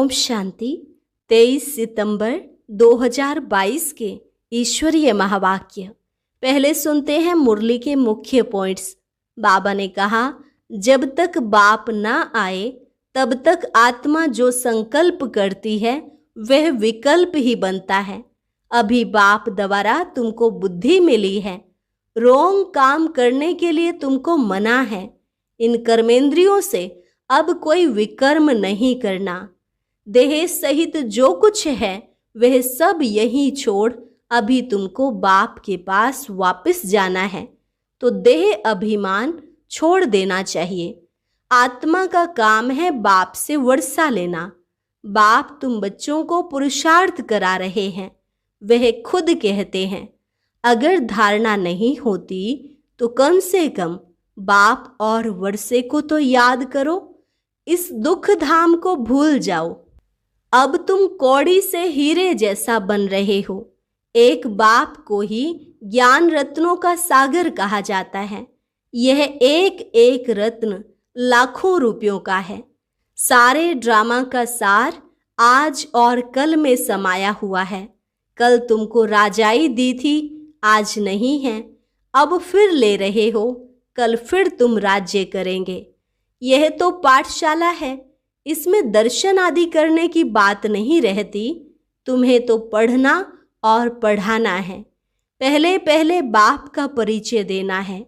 ओम शांति। 23 सितंबर 2022 के ईश्वरीय महावाक्य। पहले सुनते हैं मुरली के मुख्य पॉइंट्स। बाबा ने कहा, जब तक बाप ना आए तब तक आत्मा जो संकल्प करती है वह विकल्प ही बनता है। अभी बाप द्वारा तुमको बुद्धि मिली है, रोंग काम करने के लिए तुमको मना है। इन कर्मेंद्रियों से अब कोई विकर्म नहीं करना। देह सहित जो कुछ है वह सब यहीं छोड़ अभी तुमको बाप के पास वापस जाना है, तो देह अभिमान छोड़ देना चाहिए। आत्मा का काम है बाप से वर्षा लेना। बाप तुम बच्चों को पुरुषार्थ करा रहे हैं। वह खुद कहते हैं, अगर धारणा नहीं होती तो कम से कम बाप और वर्षे को तो याद करो। इस दुख धाम को भूल जाओ। अब तुम कौड़ी से हीरे जैसा बन रहे हो। एक बाप को ही ज्ञान रत्नों का सागर कहा जाता है। यह एक एक रत्न लाखों रुपयों का है। सारे ड्रामा का सार आज और कल में समाया हुआ है। कल तुमको राजाई दी थी, आज नहीं है। अब फिर ले रहे हो, कल फिर तुम राज्य करेंगे। यह तो पाठशाला है, इसमें दर्शन आदि करने की बात नहीं रहती। तुम्हें तो पढ़ना और पढ़ाना है। पहले पहले बाप का परिचय देना है।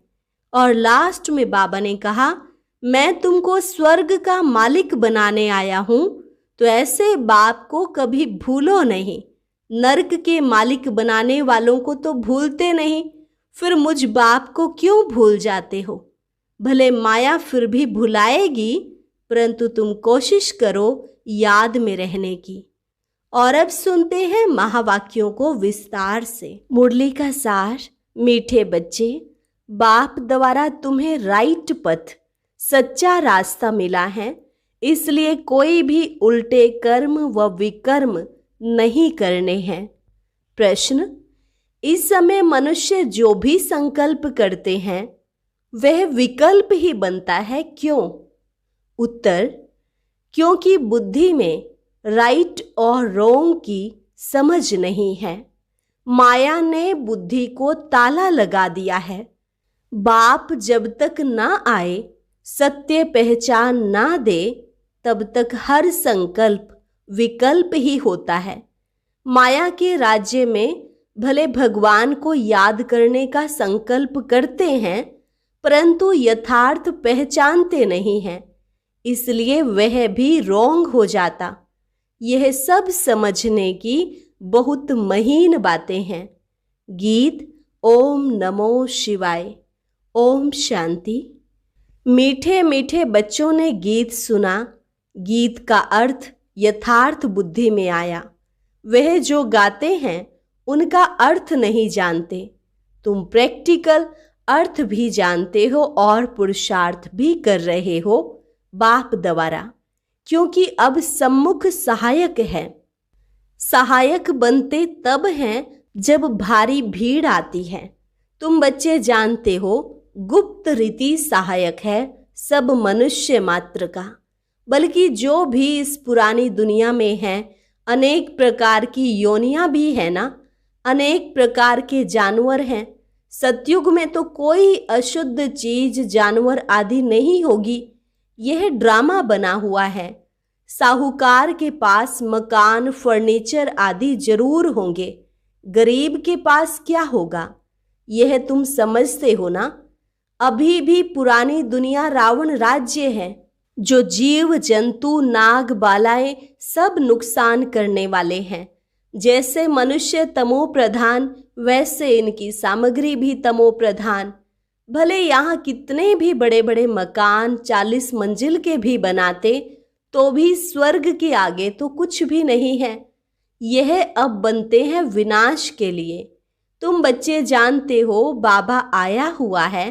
और लास्ट में बाबा ने कहा, मैं तुमको स्वर्ग का मालिक बनाने आया हूं, तो ऐसे बाप को कभी भूलो नहीं। नरक के मालिक बनाने वालों को तो भूलते नहीं, फिर मुझ बाप को क्यों भूल जाते हो? भले माया फिर भी भुलाएगी, परंतु तुम कोशिश करो याद में रहने की। और अब सुनते हैं महावाक्यों को विस्तार से। मुरली का सार। मीठे बच्चे, बाप द्वारा तुम्हें राइट पथ, सच्चा रास्ता मिला है, इसलिए कोई भी उल्टे कर्म व विकर्म नहीं करने हैं। प्रश्न, इस समय मनुष्य जो भी संकल्प करते हैं वह विकल्प ही बनता है, क्यों? उत्तर, क्योंकि बुद्धि में राइट और रोंग की समझ नहीं है। माया ने बुद्धि को ताला लगा दिया है। बाप जब तक ना आए, सत्य पहचान ना दे, तब तक हर संकल्प विकल्प ही होता है। माया के राज्य में भले भगवान को याद करने का संकल्प करते हैं, परंतु यथार्थ पहचानते नहीं हैं, इसलिए वह भी रोंग हो जाता। यह सब समझने की बहुत महीन बातें हैं। गीत ओम नमो शिवाय। ओम शांति। मीठे मीठे बच्चों ने गीत सुना। गीत का अर्थ यथार्थ बुद्धि में आया। वह जो गाते हैं उनका अर्थ नहीं जानते। तुम प्रैक्टिकल अर्थ भी जानते हो और पुरुषार्थ भी कर रहे हो बाप द्वारा, क्योंकि अब सम्मुख सहायक है। सहायक बनते तब हैं जब भारी भीड़ आती है। तुम बच्चे जानते हो, गुप्त रीति सहायक है सब मनुष्य मात्र का। बल्कि जो भी इस पुरानी दुनिया में है, अनेक प्रकार की योनियां भी है ना, अनेक प्रकार के जानवर हैं। सतयुग में तो कोई अशुद्ध चीज जानवर आदि नहीं होगी। यह ड्रामा बना हुआ है। साहूकार के पास मकान फर्नीचर आदि जरूर होंगे, गरीब के पास क्या होगा? यह तुम समझते हो ना। अभी भी पुरानी दुनिया रावण राज्य है, जो जीव जंतु नाग बालाएं सब नुकसान करने वाले हैं। जैसे मनुष्य तमो प्रधान, वैसे इनकी सामग्री भी तमो प्रधान। भले यहाँ कितने भी बड़े बड़े मकान 40 मंजिल के भी बनाते, तो भी स्वर्ग के आगे तो कुछ भी नहीं है। यह अब बनते हैं विनाश के लिए। तुम बच्चे जानते हो, बाबा आया हुआ है।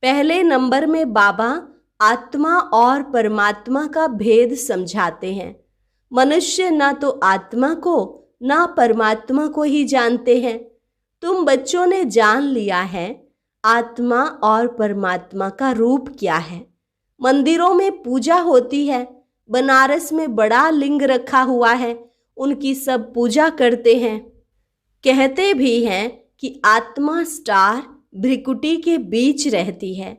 पहले नंबर में बाबा आत्मा और परमात्मा का भेद समझाते हैं। मनुष्य ना तो आत्मा को ना परमात्मा को ही जानते हैं। तुम बच्चों ने जान लिया है आत्मा और परमात्मा का रूप क्या है। मंदिरों में पूजा होती है, बनारस में बड़ा लिंग रखा हुआ है, उनकी सब पूजा करते हैं। कहते भी हैं कि आत्मा स्टार भ्रिकुटी के बीच रहती है।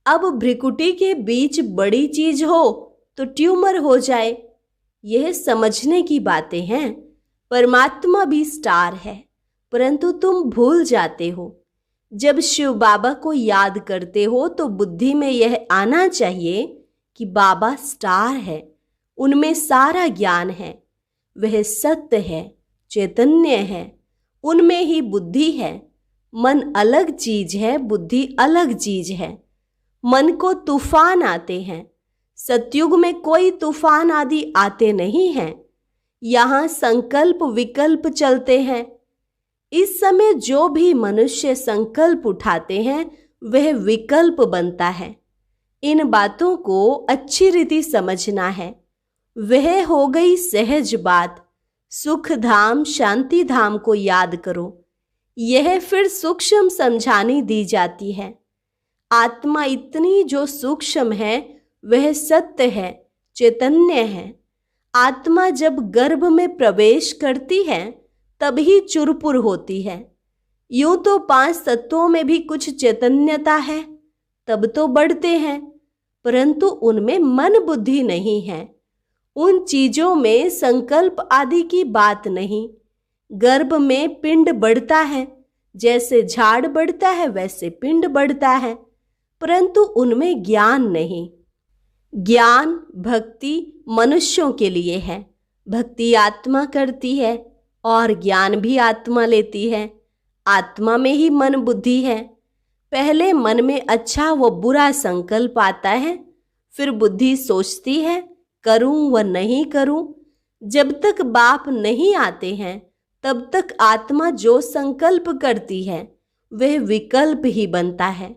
अब भ्रिकुटी के बीच बड़ी चीज हो तो ट्यूमर हो जाए, यह समझने की बातें हैं। परमात्मा भी स्टार है, परंतु तुम भूल जाते हो। जब शिव बाबा को याद करते हो तो बुद्धि में यह आना चाहिए कि बाबा स्टार है, उनमें सारा ज्ञान है, वह सत्य है, चैतन्य है, उनमें ही बुद्धि है। मन अलग चीज है, बुद्धि अलग चीज है। मन को तूफान आते हैं, सतयुग में कोई तूफान आदि आते नहीं हैं। यहाँ संकल्प विकल्प चलते हैं। इस समय जो भी मनुष्य संकल्प उठाते हैं वह विकल्प बनता है। इन बातों को अच्छी रीति समझना है। वह हो गई सहज बात। सुख धाम शांति धाम को याद करो, यह फिर सूक्ष्म समझानी दी जाती है। आत्मा इतनी जो सूक्ष्म है वह सत्य है, चैतन्य है। आत्मा जब गर्भ में प्रवेश करती है तभी चुरपुर होती है। यूं तो 5 तत्वों में भी कुछ चैतन्यता है, तब तो बढ़ते हैं, परंतु उनमें मन बुद्धि नहीं है। उन चीजों में संकल्प आदि की बात नहीं। गर्भ में पिंड बढ़ता है, जैसे झाड़ बढ़ता है वैसे पिंड बढ़ता है, परंतु उनमें ज्ञान नहीं। ज्ञान भक्ति मनुष्यों के लिए है। भक्ति आत्मा करती है और ज्ञान भी आत्मा लेती है। आत्मा में ही मन बुद्धि है। पहले मन में अच्छा व बुरा संकल्प आता है, फिर बुद्धि सोचती है करूं व नहीं करूं। जब तक बाप नहीं आते हैं तब तक आत्मा जो संकल्प करती है वह विकल्प ही बनता है।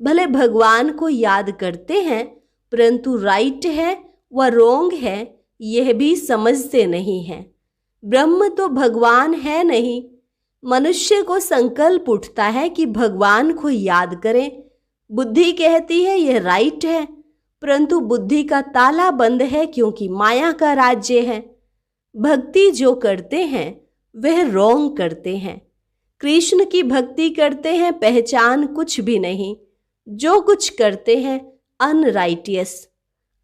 भले भगवान को याद करते हैं, परंतु राइट है व रोंग है यह भी समझते नहीं हैं। ब्रह्म तो भगवान है नहीं। मनुष्य को संकल्प उठता है कि भगवान को याद करें। बुद्धि कहती है यह राइट है, परंतु बुद्धि का ताला बंद है क्योंकि माया का राज्य है। भक्ति जो करते हैं वह रोंग करते हैं। कृष्ण की भक्ति करते हैं, पहचान कुछ भी नहीं। जो कुछ करते हैं अनराइटियस।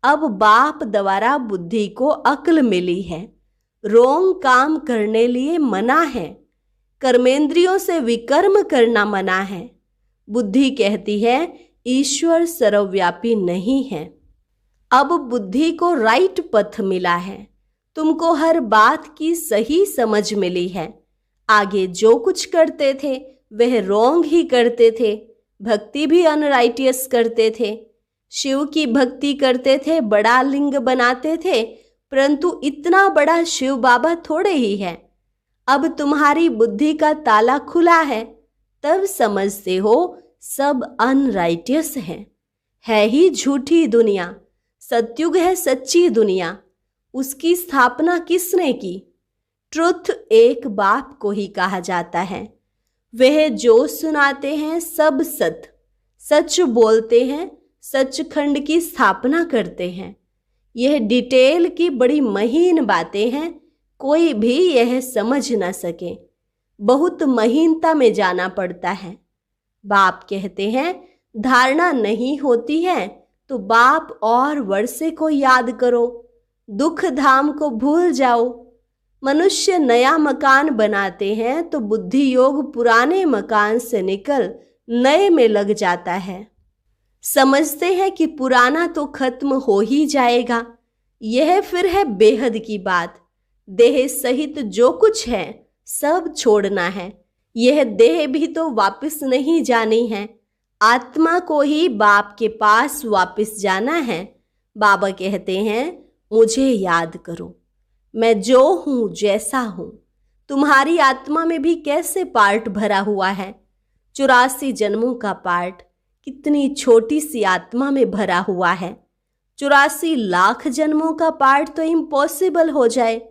अब बाप द्वारा बुद्धि को अक्ल मिली है। रोंग काम करने लिए मना है। कर्मेंद्रियों से विकर्म करना मना है। बुद्धि कहती है ईश्वर सर्वव्यापी नहीं है। अब बुद्धि को राइट पथ मिला है। तुमको हर बात की सही समझ मिली है। आगे जो कुछ करते थे वह रोंग ही करते थे। भक्ति भी अनराइटियस करते थे। शिव की भक्ति करते थे, बड़ा लिंग बनाते थे, परंतु इतना बड़ा शिव बाबा थोड़े ही है। अब तुम्हारी बुद्धि का ताला खुला है, तब समझते हो सब अनराइटियस है ही झूठी दुनिया। सतयुग है सच्ची दुनिया। उसकी स्थापना किसने की? ट्रुथ एक बाप को ही कहा जाता है। वह जो सुनाते हैं सब सच बोलते हैं, सचखंड की स्थापना करते हैं। यह डिटेल की बड़ी महीन बातें हैं, कोई भी यह समझ न सके। बहुत महीनता में जाना पड़ता है। बाप कहते हैं धारणा नहीं होती है तो बाप और वर्षे को याद करो, दुख धाम को भूल जाओ। मनुष्य नया मकान बनाते हैं तो बुद्धि योग पुराने मकान से निकल नए में लग जाता है। समझते हैं कि पुराना तो खत्म हो ही जाएगा। यह फिर है बेहद की बात। देह सहित जो कुछ है सब छोड़ना है। यह देह भी तो वापस नहीं जानी है। आत्मा को ही बाप के पास वापस जाना है। बाबा कहते हैं मुझे याद करो, मैं जो हूं जैसा हूं। तुम्हारी आत्मा में भी कैसे पार्ट भरा हुआ है? 84 जन्मों का पार्ट कितनी छोटी सी आत्मा में भरा हुआ है। 84 लाख जन्मों का पार्ट तो इम्पॉसिबल हो जाए।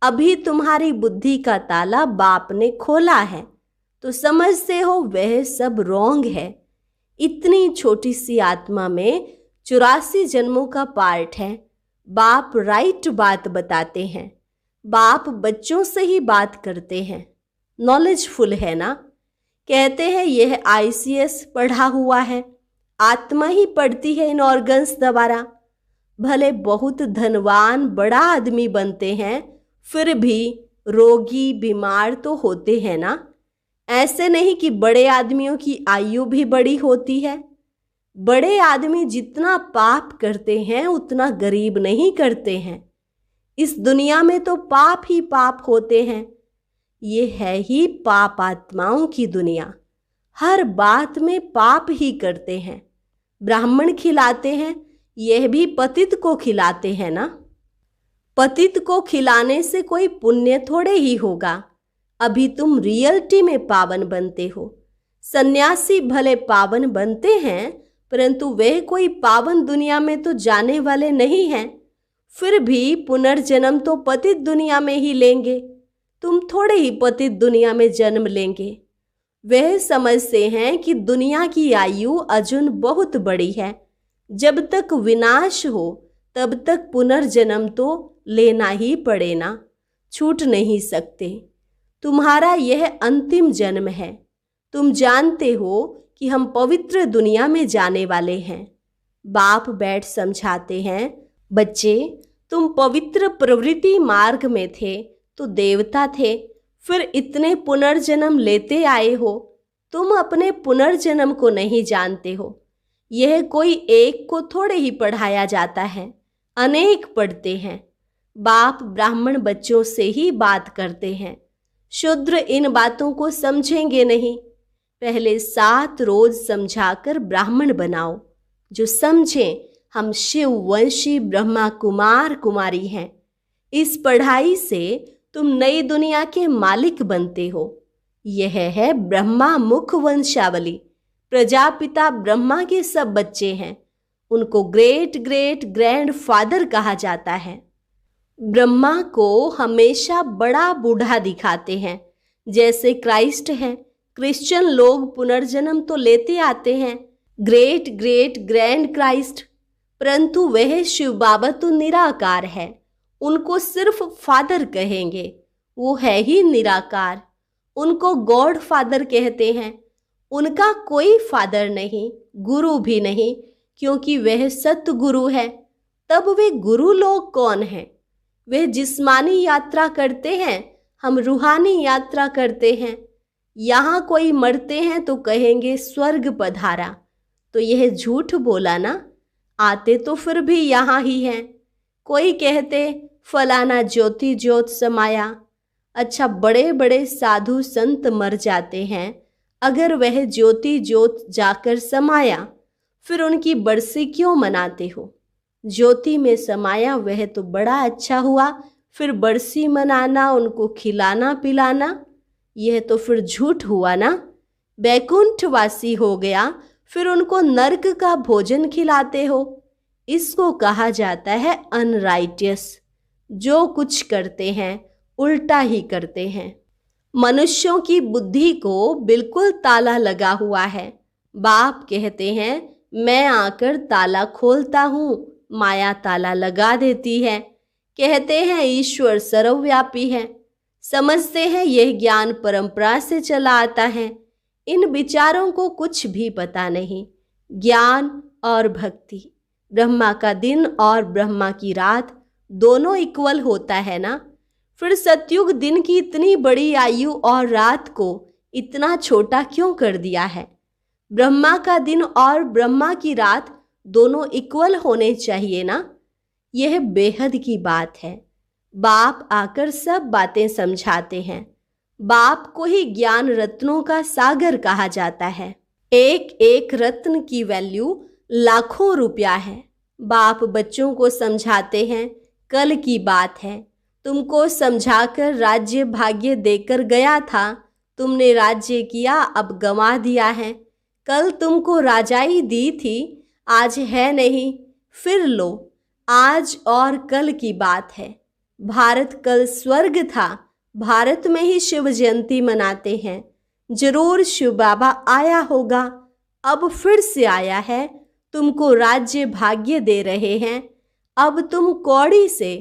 अभी तुम्हारी बुद्धि का ताला बाप ने खोला है तो समझते हो वह सब रोंग है। इतनी छोटी सी आत्मा में 84 जन्मों का पार्ट है। बाप राइट बात बताते हैं। बाप बच्चों से ही बात करते हैं। नॉलेजफुल है ना। कहते हैं यह ICS पढ़ा हुआ है। आत्मा ही पढ़ती है इन ऑर्गन्स द्वारा। भले बहुत धनवान बड़ा आदमी बनते हैं, फिर भी रोगी बीमार तो होते हैं ना। ऐसे नहीं कि बड़े आदमियों की आयु भी बड़ी होती है। बड़े आदमी जितना पाप करते हैं उतना गरीब नहीं करते हैं। इस दुनिया में तो पाप ही पाप होते हैं। ये है ही पाप आत्माओं की दुनिया। हर बात में पाप ही करते हैं। ब्राह्मण खिलाते हैं, यह भी पतित को खिलाते हैं ना। पतित को खिलाने से कोई पुण्य थोड़े ही होगा। अभी तुम रियलिटी में पावन बनते हो। सन्यासी भले पावन बनते हैं, परंतु वे कोई पावन दुनिया में तो जाने वाले नहीं हैं। फिर भी पुनर्जन्म तो पतित दुनिया में ही लेंगे। तुम थोड़े ही पतित दुनिया में जन्म लेंगे। वह समझते हैं कि दुनिया की आयु अजुन बहुत बड़ी है। जब तक विनाश हो तब तक पुनर्जन्म तो लेना ही पड़े ना, छूट नहीं सकते। तुम्हारा यह अंतिम जन्म है। तुम जानते हो कि हम पवित्र दुनिया में जाने वाले हैं। बाप बैठ समझाते हैं, बच्चे तुम पवित्र प्रवृत्ति मार्ग में थे तो देवता थे, फिर इतने पुनर्जन्म लेते आए हो। तुम अपने पुनर्जन्म को नहीं जानते हो। यह कोई एक को थोड़े ही पढ़ाया जाता है, अनेक पढ़ते हैं। बाप ब्राह्मण बच्चों से ही बात करते हैं। शूद्र इन बातों को समझेंगे नहीं। पहले 7 रोज समझाकर ब्राह्मण बनाओ, जो समझें हम शिव वंशी ब्रह्मा कुमार कुमारी हैं। इस पढ़ाई से तुम नई दुनिया के मालिक बनते हो। यह है ब्रह्मा मुख वंशावली। प्रजापिता ब्रह्मा के सब बच्चे हैं। उनको ग्रेट ग्रेट ग्रैंड फादर कहा जाता है। ब्रह्मा को हमेशा बड़ा बूढ़ा दिखाते हैं, जैसे क्राइस्ट है। क्रिश्चियन लोग पुनर्जन्म तो लेते आते हैं, ग्रेट ग्रेट ग्रैंड क्राइस्ट, परंतु वह शिव बाबा तो निराकार है। उनको सिर्फ फादर कहेंगे, वो है ही निराकार। उनको गॉड फादर कहते हैं। उनका कोई फादर नहीं, गुरु भी नहीं, क्योंकि वह सतगुरु है। तब वे गुरु लोग कौन हैं? वे जिस्मानी यात्रा करते हैं, हम रूहानी यात्रा करते हैं। यहाँ कोई मरते हैं तो कहेंगे स्वर्ग पधारा, तो यह झूठ बोला ना। आते तो फिर भी यहाँ ही हैं। कोई कहते फलाना ज्योति ज्योत समाया। अच्छा, बड़े बड़े साधु संत मर जाते हैं। अगर वह ज्योति ज्योत जाकर समाया, फिर उनकी बरसी क्यों मनाते हो? ज्योति में समाया वह तो बड़ा अच्छा हुआ, फिर बरसी मनाना, उनको खिलाना पिलाना, यह तो फिर झूठ हुआ ना। बैकुंठवासी हो गया, फिर उनको नर्क का भोजन खिलाते हो। इसको कहा जाता है अनराइटियस। जो कुछ करते हैं उल्टा ही करते हैं। मनुष्यों की बुद्धि को बिल्कुल ताला लगा हुआ है। बाप कहते हैं मैं आकर ताला खोलता हूँ, माया ताला लगा देती है। कहते हैं ईश्वर सर्वव्यापी है। समझते हैं यह ज्ञान परंपरा से चला आता है। इन विचारों को कुछ भी पता नहीं। ज्ञान और भक्ति, ब्रह्मा का दिन और ब्रह्मा की रात दोनों इक्वल होता है ना। फिर सतयुग दिन की इतनी बड़ी आयु और रात को इतना छोटा क्यों कर दिया है? ब्रह्मा का दिन और ब्रह्मा की रात दोनों इक्वल होने चाहिए ना। यह बेहद की बात है। बाप आकर सब बातें समझाते हैं। बाप को ही ज्ञान रत्नों का सागर कहा जाता है। एक एक रत्न की वैल्यू लाखों रुपया है। बाप बच्चों को समझाते हैं कल की बात है। तुमको समझाकर राज्य भाग्य देकर गया था, तुमने राज्य किया, अब गंवा दिया है। कल तुमको राजाई दी थी, आज है नहीं, फिर लो। आज और कल की बात है। भारत कल स्वर्ग था, भारत में ही शिव जयंती मनाते हैं। जरूर शिव बाबा आया होगा, अब फिर से आया है, तुमको राज्य भाग्य दे रहे हैं। अब तुम कौड़ी से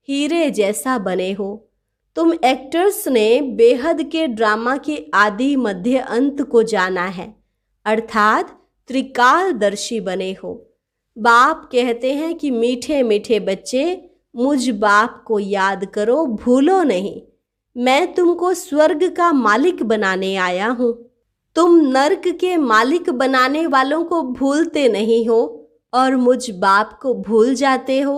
हीरे जैसा बने हो। तुम एक्टर्स ने बेहद के ड्रामा के आदि मध्य अंत को जाना है, अर्थात त्रिकालदर्शी बने हो। बाप कहते हैं कि मीठे मीठे बच्चे, मुझ बाप को याद करो, भूलो नहीं। मैं तुमको स्वर्ग का मालिक बनाने आया हूँ। तुम नर्क के मालिक बनाने वालों को भूलते नहीं हो और मुझ बाप को भूल जाते हो।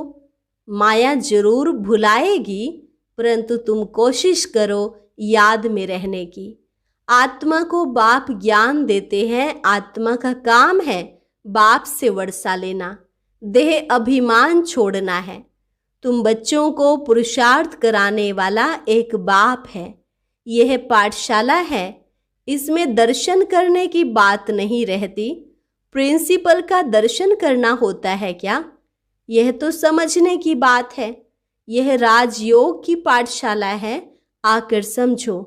माया जरूर भुलाएगी, परंतु तुम कोशिश करो याद में रहने की। आत्मा को बाप ज्ञान देते हैं। आत्मा का काम है बाप से वर्षा लेना, देह अभिमान छोड़ना है। तुम बच्चों को पुरुषार्थ कराने वाला एक बाप है। यह पाठशाला है, इसमें दर्शन करने की बात नहीं रहती। प्रिंसिपल का दर्शन करना होता है क्या? यह तो समझने की बात है। यह राजयोग की पाठशाला है, आकर समझो।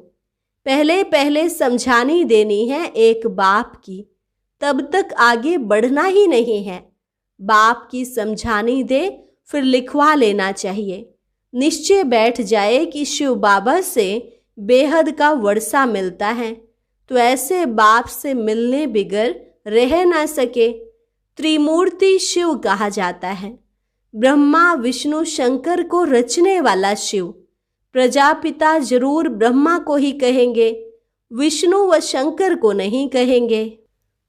पहले पहले समझानी देनी है एक बाप की, तब तक आगे बढ़ना ही नहीं है। बाप की समझानी दे, फिर लिखवा लेना चाहिए। निश्चय बैठ जाए कि शिव बाबा से बेहद का वर्षा मिलता है, तो ऐसे बाप से मिलने बिगर रह ना सके। त्रिमूर्ति शिव कहा जाता है। ब्रह्मा विष्णु शंकर को रचने वाला शिव। प्रजापिता जरूर ब्रह्मा को ही कहेंगे, विष्णु व शंकर को नहीं कहेंगे।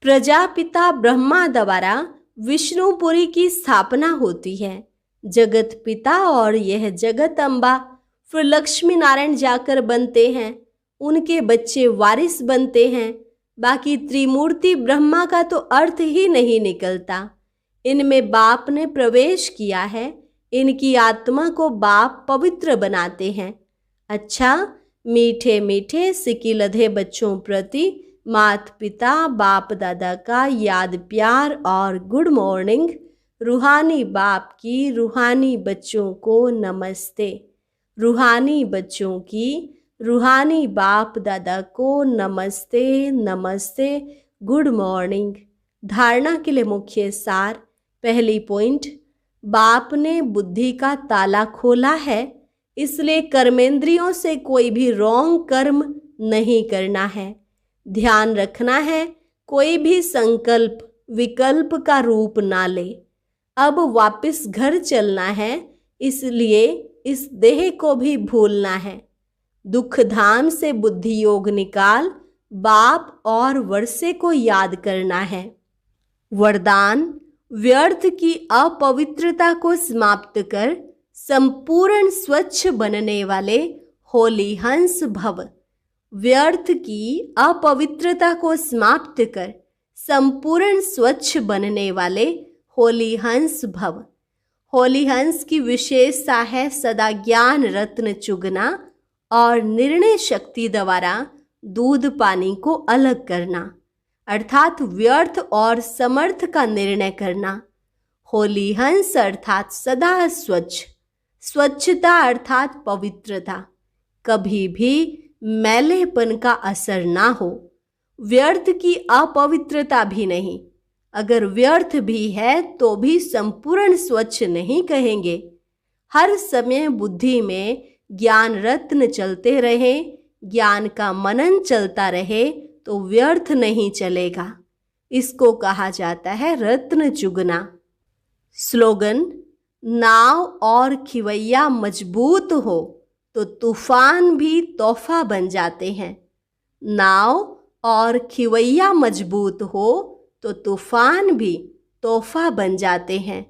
प्रजापिता ब्रह्मा द्वारा विष्णुपुरी की स्थापना होती है। जगत पिता और यह जगत अम्बा, फिर लक्ष्मी नारायण जाकर बनते हैं, उनके बच्चे वारिस बनते हैं। बाकी त्रिमूर्ति ब्रह्मा का तो अर्थ ही नहीं निकलता। इनमें बाप ने प्रवेश किया है, इनकी आत्मा को बाप पवित्र बनाते हैं। अच्छा, मीठे मीठे सिकिलधे बच्चों प्रति माता पिता बाप दादा का याद प्यार और गुड मॉर्निंग। रूहानी बाप की रूहानी बच्चों को नमस्ते। रूहानी बच्चों की रूहानी बाप दादा को नमस्ते नमस्ते, गुड मॉर्निंग। धारणा के लिए मुख्य सार। पहली पॉइंट, बाप ने बुद्धि का ताला खोला है, इसलिए कर्मेंद्रियों से कोई भी रॉन्ग कर्म नहीं करना है। ध्यान रखना है कोई भी संकल्प विकल्प का रूप ना ले। अब वापस घर चलना है, इसलिए इस देह को भी भूलना है। दुख धाम से बुद्धि योग निकाल बाप और वर्षे को याद करना है। वरदान, व्यर्थ की अपवित्रता को समाप्त कर संपूर्ण स्वच्छ बनने वाले होली हंस भव। व्यर्थ की अपवित्रता को समाप्त कर संपूर्ण स्वच्छ बनने वाले होली हंस भव। होली हंस की विशेषता है सदा ज्ञान रत्न चुगना और निर्णय शक्ति द्वारा दूध पानी को अलग करना, अर्थात व्यर्थ और समर्थ का निर्णय करना। होली हंस अर्थात सदा स्वच्छ, स्वच्छता अर्थात पवित्रता, कभी भी मैलेपन का असर ना हो। व्यर्थ की अपवित्रता भी नहीं। अगर व्यर्थ भी है तो भी संपूर्ण स्वच्छ नहीं कहेंगे। हर समय बुद्धि में ज्ञान रत्न चलते रहे, ज्ञान का मनन चलता रहे तो व्यर्थ नहीं चलेगा। इसको कहा जाता है रत्न चुगना। स्लोगन, नाव और खिवैया मजबूत हो तो तूफान भी तोहफा बन जाते हैं। नाव और खिवैया मजबूत हो तो तूफान भी तोहफा बन जाते हैं।